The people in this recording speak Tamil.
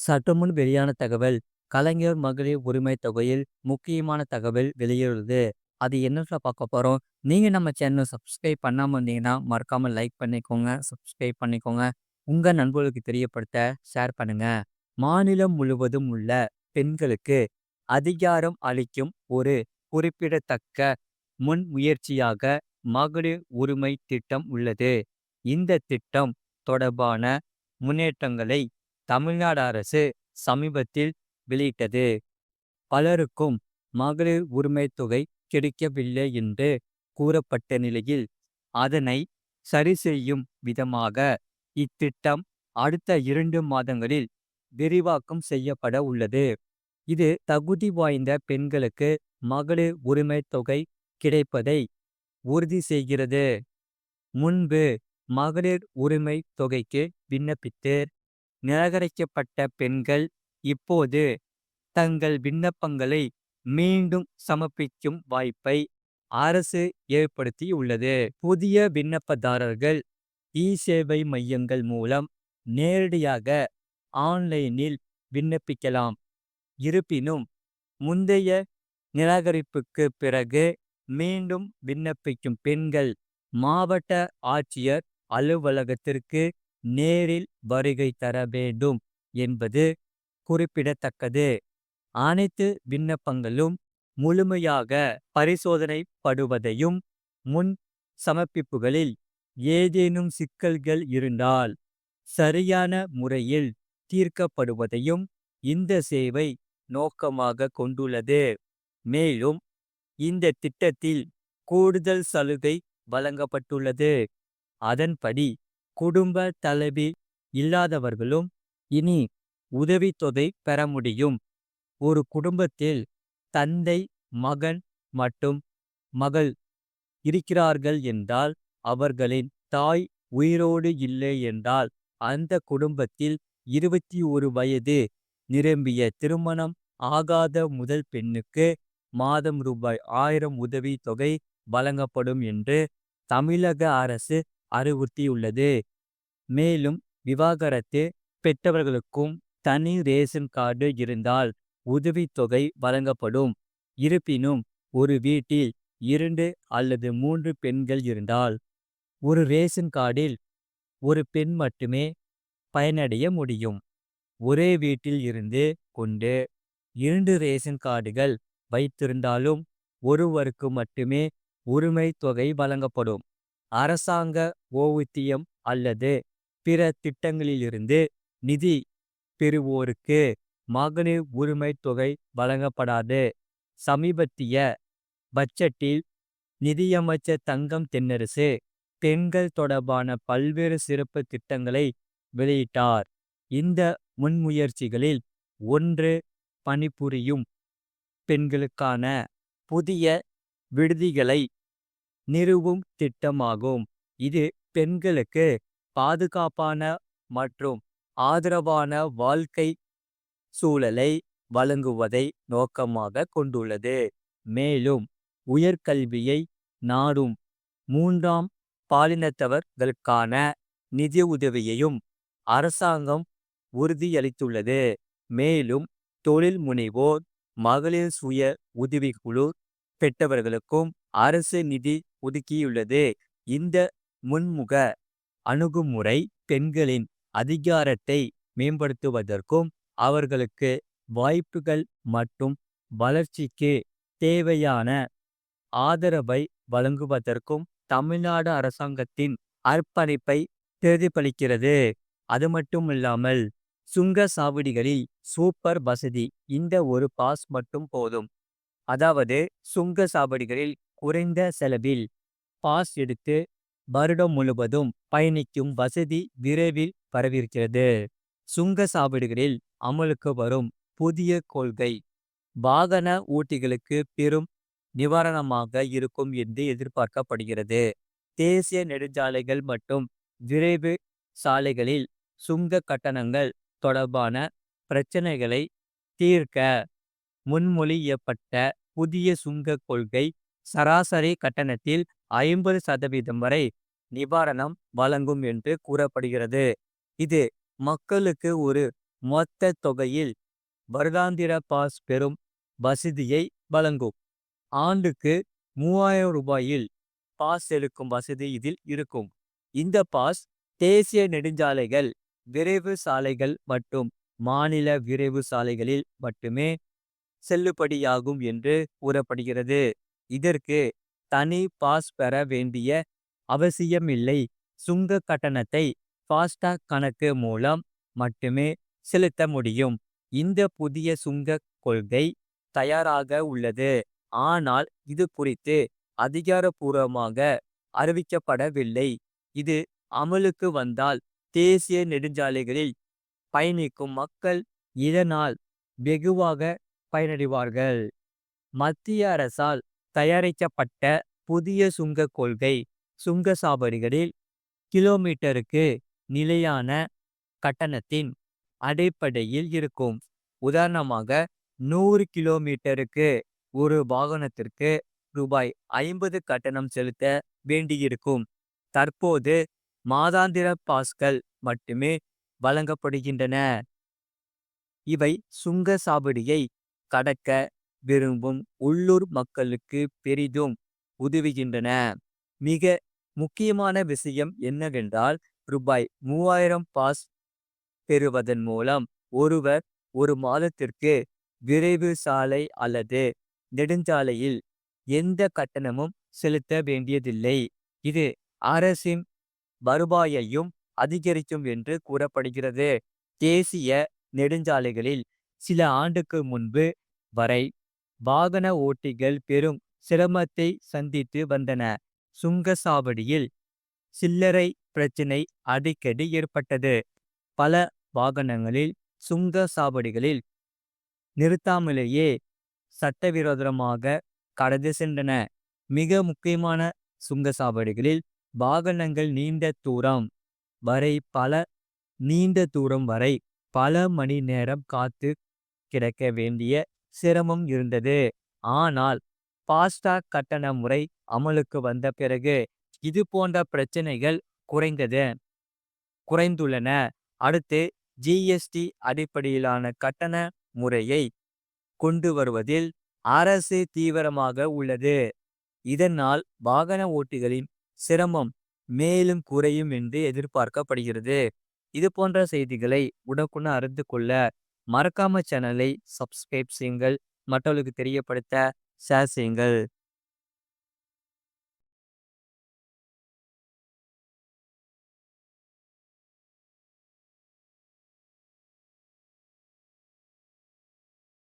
சற்றுமுன் வெளியான தகவல். கலைஞர் மகளிர் உரிமை தொகையில் முக்கியமான தகவல் வெளியிடுது. அது என்னன்னு பார்க்க போறோம். நீங்க நம்ம சேனலை சப்ஸ்கிரைப் பண்ணாம இருந்தீங்கன்னா மறக்காம லைக் பண்ணிக்கோங்க, சப்ஸ்கிரைப் பண்ணிக்கோங்க. உங்க நண்பர்களுக்கு தெரியப்படுத்த ஷேர் பண்ணுங்க. மாநிலம் முழுவதும் உள்ள பெண்களுக்கு அதிகாரம் அளிக்கும் ஒரு குறிப்பிடத்தக்க முன்முயற்சியாக மகளிர் உரிமை திட்டம் உள்ளது. இந்த திட்டம் தொடர்பான முன்னேற்றங்களை தமிழ்நாடு அரசு சமீபத்தில் வெளியிட்டது. பலருக்கும் மகளிர் உரிமை தொகை கிடைக்கவில்லை என்று கூறப்பட்ட நிலையில் அதனை சரி செய்யும் விதமாக இத்திட்டம் அடுத்த 2 மாதங்களில் விரிவாக்கம் செய்யப்பட உள்ளது. இது தகுதி வாய்ந்த பெண்களுக்கு மகளிர் உரிமை தொகை கிடைப்பதை உறுதி செய்கிறது. முன்பு மகளிர் உரிமை தொகைக்கு விண்ணப்பித்து நிராகரிக்கப்பட்ட பெண்கள் இப்போது தங்கள் விண்ணப்பங்களை மீண்டும் சமர்ப்பிக்கும் வாய்ப்பை அரசு ஏற்படுத்தியுள்ளது. புதிய விண்ணப்பதாரர்கள் இ-சேவை மையங்கள் மூலம் நேரடியாக ஆன்லைனில் விண்ணப்பிக்கலாம். இருப்பினும் முந்தைய நிராகரிப்புக்கு பிறகு மீண்டும் விண்ணப்பிக்கும் பெண்கள் மாவட்ட ஆட்சியர் அலுவலகத்திற்கு நேரில் வருகை தர வேண்டும் என்பது குறிப்பிடத்தக்கது. அனைத்து விண்ணப்பங்களும் முழுமையாக பரிசோதனைப்படுவதையும் முன் சமர்ப்பிப்புகளில் ஏதேனும் சிக்கல்கள் இருந்தால் சரியான முறையில் தீர்க்கப்படுவதையும் இந்த சேவை நோக்கமாக கொண்டுள்ளது. மேலும் இந்த திட்டத்தில் கூடுதல் சலுகை வழங்கப்பட்டுள்ளது. அதன்படி குடும்ப தலைவி இல்லாதவர்களும் இனி உதவித்தொகை பெற முடியும். ஒரு குடும்பத்தில் தந்தை, மகன் மற்றும் மகள் இருக்கிறார்கள் என்றால் அவர்களின் தாய் உயிரோடு இல்லை என்றால் அந்த குடும்பத்தில் 21 வயது நிரம்பிய திருமணம் ஆகாத முதல் பெண்ணுக்கு மாதம் ரூபாய் 1000 உதவி தொகை வழங்கப்படும் என்று தமிழக அரசு அறிவுறுத்தியுள்ளது. மேலும் விவாகரத்து பெற்றவர்களுக்கும் தனி ரேஷன் கார்டு இருந்தால் உதவித்தொகை வழங்கப்படும். இருப்பினும் ஒரு வீட்டில் 2 அல்லது 3 பெண்கள் இருந்தால் ஒரு ரேஷன் கார்டில் ஒரு பெண் மட்டுமே பயனடைய முடியும். ஒரே வீட்டில் இருந்து கொண்டு 2 ரேஷன் கார்டுகள் வைத்திருந்தாலும் ஒருவருக்கு மட்டுமே உரிமை தொகை வழங்கப்படும். அரசாங்க ஓய்வூதியம் அல்லது பிற திட்டங்களிலிருந்து நிதி பெறுவோருக்கு மகளிர் உரிமை தொகை வழங்கப்படாது. சமீபத்திய பட்ஜெட்டில் நிதியமைச்சர் தங்கம் தென்னரசு பெண்கள் தொடர்பான பல்வேறு சிறப்பு திட்டங்களை வெளியிட்டார். இந்த முன்முயற்சிகளில் ஒன்று பணிபுரியும் பெண்களுக்கான புதிய விடுதிகளை நிறுவும் திட்டமாகும். இது பெண்களுக்கு பாதுகாப்பான மற்றும் ஆதரவான வாழ்க்கை சூழலை வழங்குவதை நோக்கமாக கொண்டுள்ளது. மேலும் உயர்கல்வியை நாடும் 3ஆம் பாலினத்தவர்களுக்கான நிதி உதவியையும் அரசாங்கம் உறுதியளித்துள்ளது. மேலும் தொழில் முனைவோர், மகளிர் சுய உதவிக்குழு பெற்றவர்களுக்கும் அரசு நிதி ஒதுக்கியுள்ளது. இந்த முன்முக அணுகுமுறை பெண்களின் அதிகாரத்தை மேம்படுத்துவதற்கும் அவர்களுக்கு வாய்ப்புகள் மற்றும் வளர்ச்சிக்கு தேவையான ஆதரவை வழங்குவதற்கும் தமிழ்நாடு அரசாங்கத்தின் அர்ப்பணிப்பை பிரதிபலிக்கிறது. அது மட்டுமில்லாமல் சுங்க சாவடிகளில் சூப்பர் வசதி. இந்த ஒரு பாஸ் மட்டும் போதும். அதாவது சுங்க சாவடிகளில் குறைந்த செலவில் பாஸ் எடுத்து வருடம் முழுவதும் பயணிக்கும் வசதி விரைவில் வரவிருக்கிறது. சுங்க சாவடிகளில் அமலுக்கு வரும் புதிய கொள்கை வாகன ஓட்டிகளுக்கு பெரும் நிவாரணமாக இருக்கும் என்று எதிர்பார்க்கப்படுகிறது. தேசிய நெடுஞ்சாலைகள் மற்றும் விரைவு சாலைகளில் சுங்க கட்டணங்கள் தொடர்பான பிரச்சனைகளை தீர்க்க முன்மொழியப்பட்ட புதிய சுங்க கொள்கை சராசரி கட்டணத்தில் 50% வரை நிவாரணம் வழங்கும் என்று கூறப்படுகிறது. இது மக்களுக்கு ஒரு மொத்த தொகையில் வருடாந்திர பாஸ் பெறும் வசதியை வழங்கும். ஆண்டுக்கு 3000 ரூபாயில் பாஸ் எடுக்கும் வசதி இதில் இருக்கும். இந்த பாஸ் தேசிய நெடுஞ்சாலைகள், விரைவு சாலைகள் மற்றும் மாநில விரைவு சாலைகளில் மட்டுமே செல்லுபடியாகும் என்று கூறப்படுகிறது. இதற்கு தனி பாஸ் பெற வேண்டிய அவசியமில்லை. சுங்க கட்டணத்தை ஃபாஸ்டாக் கணக்கு மூலம் மட்டுமே செலுத்த முடியும். இந்த புதிய சுங்க கொள்கை தயாராக உள்ளது, ஆனால் இது குறித்து அதிகாரப்பூர்வமாக அறிவிக்கப்படவில்லை. இது அமலுக்கு வந்தால் தேசிய நெடுஞ்சாலைகளில் பயணிக்கும் மக்கள் இதனால் வெகுவாக பயனடைவார்கள். மத்திய அரசால் தயாரிக்கப்பட்ட புதிய சுங்க கொள்கை சுங்கச்சாவடிகளில் கிலோமீட்டருக்கு நிலையான கட்டணத்தின் அடிப்படையில் இருக்கும். உதாரணமாக 100 கிலோமீட்டருக்கு ஒரு வாகனத்திற்கு ரூபாய் 50 கட்டணம் செலுத்த வேண்டியிருக்கும். தற்போது மாதாந்திர பாஸ்கள் மட்டுமே வழங்கப்படுகின்றன. இவை சுங்கச்சாவடியை கடக்க விரும்பும் உள்ளூர் மக்களுக்கு பெரிதும் உதவுகின்றன. மிக முக்கியமான விஷயம் என்னவென்றால், ரூபாய் 3000 பாஸ் பெறுவதன் மூலம் ஒருவர் ஒரு மாதத்திற்கு விரைவு சாலை அல்லது நெடுஞ்சாலையில் எந்த கட்டணமும் செலுத்த வேண்டியதில்லை. இது அரசின் வருவாயையும் அதிகரிக்கும் என்று கூறப்படுகிறது. தேசிய நெடுஞ்சாலைகளில் சில ஆண்டுக்கு முன்பு வரை வாகன ஓட்டிகள் பெரும் சிரமத்தை சந்தித்து வந்தன. சுங்கச்சாவடியில் சில்லறை பிரச்சினை அடிக்கடி ஏற்பட்டது. பல வாகனங்களில் சுங்கச்சாவடிகளில் நிறுத்தாமலேயே சட்டவிரோதமாக கடந்து சென்றன. மிக முக்கியமான சுங்கச்சாவடிகளில் வாகனங்கள் நீண்ட தூரம் வரை பல மணி நேரம் காத்து கிடக்க வேண்டிய சிரமம் இருந்தது. ஆனால் ஃபாஸ்டாக் கட்டண முறை அமலுக்கு வந்த பிறகு இது போன்ற பிரச்சனைகள் குறைந்துள்ளன. அடுத்து ஜிஎஸ்டி அடிப்படையிலான கட்டண முறையை கொண்டு வருவதில் அரசு தீவிரமாக உள்ளது. இதனால் வாகன ஓட்டிகளின் சிரமம் மேலும் குறையும் என்று எதிர்பார்க்கப்படுகிறது. இது போன்ற செய்திகளை உடனுக்குடன் அறிந்து கொள்ள மறக்காம சேனலை சப்ஸ்கிரைப் செய்யுங்கள். மற்றவர்களுக்கு தெரியப்படுத்த ஷேர் செய்யுங்கள்.